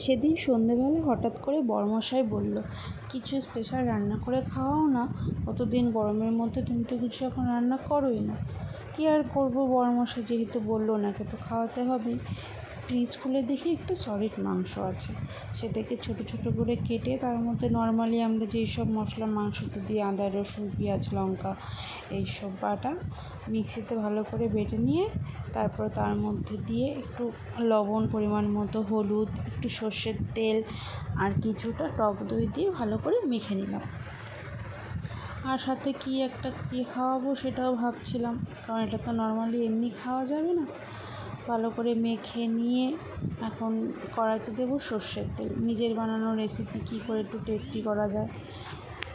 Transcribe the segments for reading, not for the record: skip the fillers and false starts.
সেদিন সন্ধেবেলা হঠাৎ করে বড়মশাই বলল, কিছু স্পেশাল রান্না করে খাওয়াও না। কতদিন গরমের মধ্যে তুমি তো কিছু এখন রান্না করোই না। কী আর করবো, বড়মশাই যেহেতু বললো, ওনাকে তো খাওয়াতে হবেই। ফ্রিজ খুলে দেখি একটু সলিড মাংস আছে। সেটাকে ছোটো ছোটো করে কেটে তার মধ্যে নর্মালি আমরা যেই সব মশলা মাংসতে দিই, আদা রসুন পেঁয়াজ লঙ্কা এইসব বাটা মিক্সিতে ভালো করে বেটে নিয়ে তারপর তার মধ্যে দিয়ে একটু লবণ পরিমাণ মতো, হলুদ, একটু সর্ষের তেল আর কিছুটা টক দই দিয়ে ভালো করে মেখে নিলাম। আর সাথে কী খাওয়াবো সেটাও ভাবছিলাম, কারণ এটা তো নর্মালি এমনি খাওয়া যাবে না। ভালো করে মেখে নিয়ে এখন কড়াইতে দেবো সর্ষের তেল। নিজের বানানো রেসিপি কী করে একটু টেস্টি করা যায়।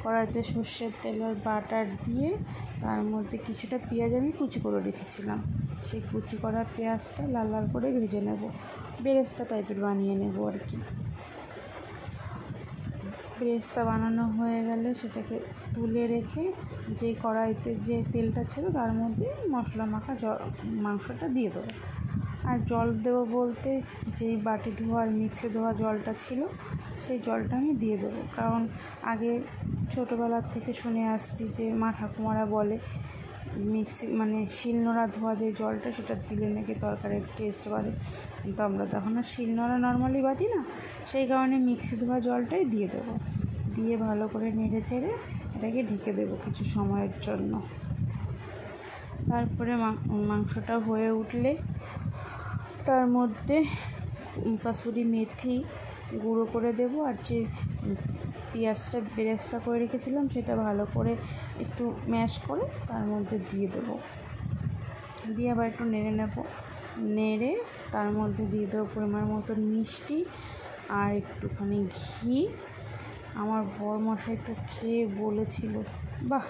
কড়াইতে সর্ষের তেলের বাটার দিয়ে তার মধ্যে কিছুটা পেঁয়াজ আমি কুচি করে রেখেছিলাম, সেই কুচি করা পেঁয়াজটা লাল লাল করে ভেজে নেব, বেরেস্তা টাইপের বানিয়ে নেব আর কি। বেরেস্তা বানানো হয়ে গেলে সেটাকে তুলে রেখে যে কড়াইতে যে তেলটা ছিল তার মধ্যে মশলা মাখা মাংসটা দিয়ে দেবো। আর জল দেবো বলতে যেই বাটি ধোয়া আর মিক্সি ধোয়া জলটা ছিল সেই জলটা আমি দিয়ে দেবো, কারণ আগে ছোটোবেলার থেকে শুনে আসছি যে মা ঠাকুমারা বলে শিলনোড়া ধোয়া যে জলটা সেটা দিলে নাকি তরকারির টেস্ট বাড়ে। কিন্তু আমরা তো এখন আর শিলনোড়া নর্মালি বাটি না, সেই কারণে মিক্সি ধোয়া জলটাই দিয়ে দেবো। দিয়ে ভালো করে নেড়ে চেড়ে এটাকে ঢেকে দেবো কিছু সময়ের জন্য। তারপরে মাংসটা হয়ে উঠলে তার মধ্যে কাসুরি মেথি গুঁড়ো করে দেবো, আর যে পেঁয়াজটা বেরেস্তা করে রেখেছিলাম সেটা ভালো করে একটু ম্যাশ করে তার মধ্যে দিয়ে দেবো। দিয়ে আবার একটু নেড়ে নেব, নেড়ে তার মধ্যে দিয়ে দেবো পরিমাণ মতন মিষ্টি আর একটুখানি ঘি। আমার বড়মশাই তো খেয়ে বলেছিল, বাহ